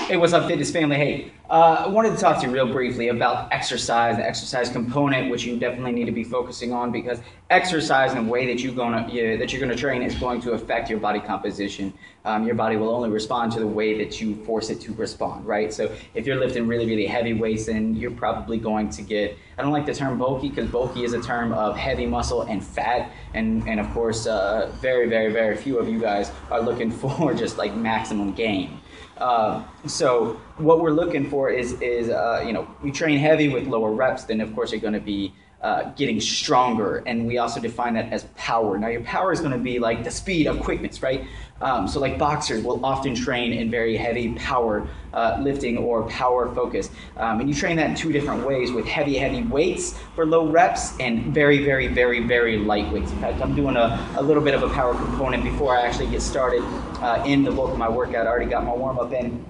Hey, what's up, fitness family? Hey, I wanted to talk to you real briefly about exercise, the exercise component, which you definitely need to be focusing on because exercise and the way that you're gonna train is going to affect your body composition. Your body will only respond to the way that you force it to respond, right? So if you're lifting really, really heavy weights, then you're probably going to get, I don't like the term bulky because bulky is a term of heavy muscle and fat, and of course, very, very, very few of you guys are looking for just like maximum gain. So what we're looking for is you train heavy with lower reps, then of course you're going to be getting stronger, and we also define that as power. Now your power is going to be like the speed of quickness, right? So like boxers will often train in very heavy power lifting or power focus, and you train that in two different ways, with heavy weights for low reps and very, very, very, very light weights. In fact, I'm doing a little bit of a power component before I actually get started in the bulk of my workout. I already got my warm-up in,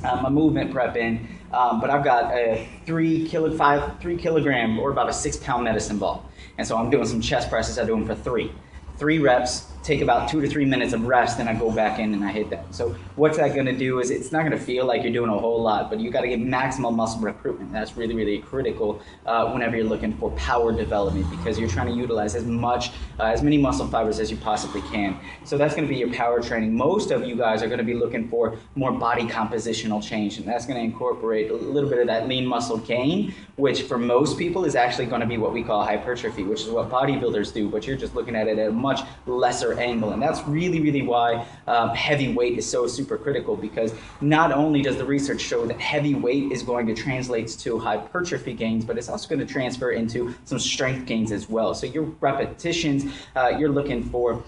my movement prep in, but I've got a 3 kilogram or about a 6-pound medicine ball. And so I'm doing some chest presses. I do them for three reps, take about 2 to 3 minutes of rest, then I go back in and I hit that. So what's that going to do is it's not going to feel like you're doing a whole lot, but you got to get maximum muscle recruitment. That's really, really critical whenever you're looking for power development, because you're trying to utilize as many muscle fibers as you possibly can. So that's going to be your power training. Most of you guys are going to be looking for more body compositional change, and that's going to incorporate a little bit of that lean muscle gain, which for most people is actually going to be what we call hypertrophy, which is what bodybuilders do, but you're just looking at it at a much lesser angle. And that's really, really why heavy weight is so super critical, because not only does the research show that heavy weight is going to translate to hypertrophy gains, but it's also going to transfer into some strength gains as well. So your repetitions, you're looking for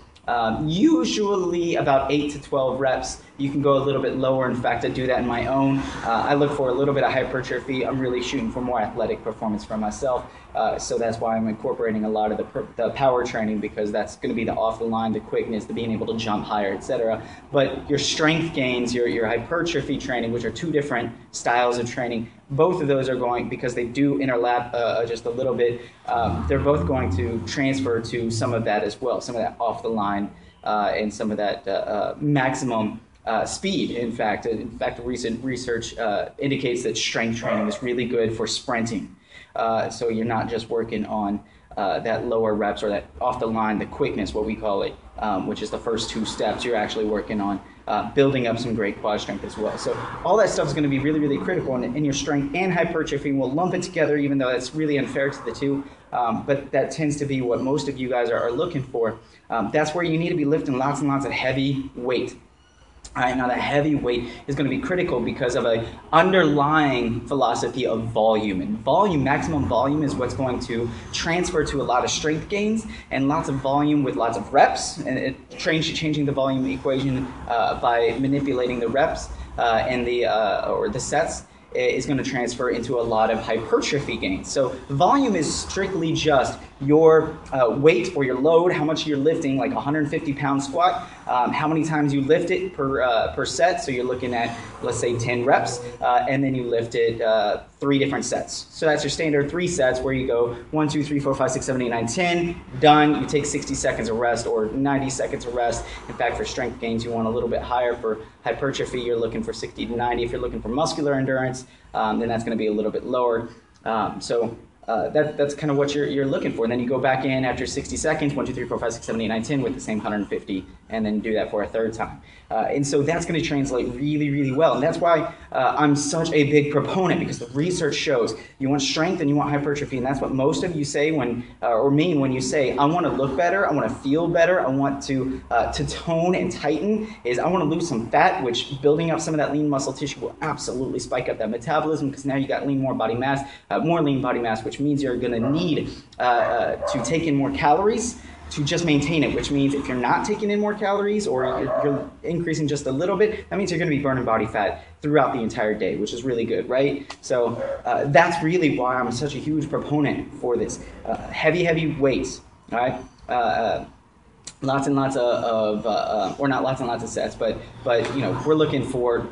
usually about 8 to 12 reps. You can go a little bit lower. In fact, I do that in my own. I look for a little bit of hypertrophy. I'm really shooting for more athletic performance for myself. So that's why I'm incorporating a lot of the power training, because that's going to be the off the line, the quickness, the being able to jump higher, etc. But your strength gains, your hypertrophy training, which are two different styles of training, both of those are going, because they do interlap just a little bit, they're both going to transfer to some of that as well, some of that off the line and some of that maximum speed. In fact, recent research indicates that strength training is really good for sprinting. So you're not just working on that lower reps or that off the line, the quickness, what we call it, which is the first two steps. You're actually working on building up some great quad strength as well. So all that stuff is going to be really, really critical in your strength and hypertrophy. We'll lump it together, even though that's really unfair to the two. But that tends to be what most of you guys are looking for. That's where you need to be lifting lots and lots of heavy weight. All right, now that heavy weight is going to be critical because of an underlying philosophy of volume. And volume, maximum volume, is what's going to transfer to a lot of strength gains, and lots of volume with lots of reps. And it changing the volume equation by manipulating the reps and the sets is going to transfer into a lot of hypertrophy gains. So volume is strictly just your weight or your load, how much you're lifting, like a 150-pound squat, how many times you lift it per set. So you're looking at, let's say, 10 reps, and then you lift it 3 different sets. So that's your standard 3 sets where you go 1, 2, 3, 4, 5, 6, 7, 8, 9, 10, done. You take 60 seconds of rest or 90 seconds of rest. In fact, for strength gains, you want a little bit higher. For hypertrophy, you're looking for 60 to 90. If you're looking for muscular endurance, then that's going to be a little bit lower. That's kind of what you're looking for. And then you go back in after 60 seconds, 1, 2, 3, 4, 5, 6, 7, 8, 9, 10 with the same 150, and then do that for a third time. And so that's going to translate really, really well. And that's why I'm such a big proponent, because the research shows you want strength and you want hypertrophy. And that's what most of you say or mean when you say, I want to look better, I want to feel better, I want to tone and tighten, is I want to lose some fat, which building up some of that lean muscle tissue will absolutely spike up that metabolism, because now you got more lean body mass, which means you're going to need to take in more calories to just maintain it, which means if you're not taking in more calories or you're increasing just a little bit, that means you're going to be burning body fat throughout the entire day, which is really good, right? So that's really why I'm such a huge proponent for this. Heavy weights, all right? Lots and lots or not lots and lots of sets, but we're looking for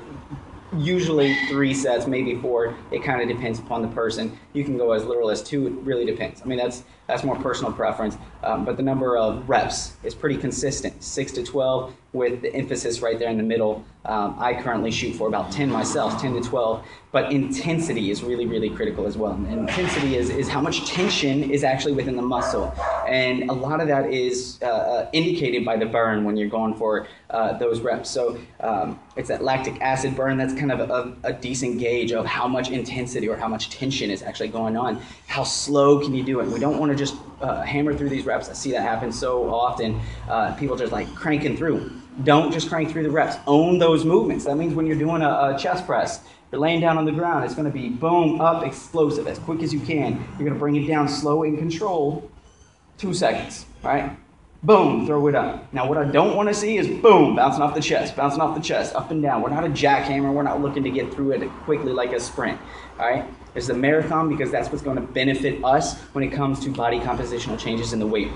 usually 3 sets, maybe 4. It kind of depends upon the person. You can go as little as 2. It really depends. I mean, that's more personal preference. But the number of reps is pretty consistent, 6 to 12, with the emphasis right there in the middle. I currently shoot for about 10 myself, 10 to 12. But intensity is really, really critical as well. And intensity is how much tension is actually within the muscle. And a lot of that is indicated by the burn when you're going for those reps. So it's that lactic acid burn that's kind of a decent gauge of how much intensity or how much tension is actually going on. How slow can you do it? We don't want to just hammer through these reps. I see that happen so often. People just like cranking through. Don't just crank through the reps. Own those movements. That means when you're doing a chest press, you're laying down on the ground, it's going to be boom, up, explosive, as quick as you can. You're going to bring it down slow and controlled, 2 seconds, right? Boom, throw it up. Now what I don't want to see is boom, bouncing off the chest, up and down. We're not a jackhammer. We're not looking to get through it quickly like a sprint, all right? It's the marathon because that's what's going to benefit us when it comes to body compositional changes in the weight.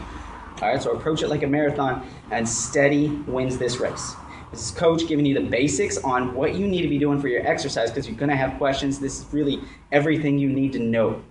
All right, so approach it like a marathon, and steady wins this race. This is Coach giving you the basics on what you need to be doing for your exercise because you're going to have questions. This is really everything you need to know.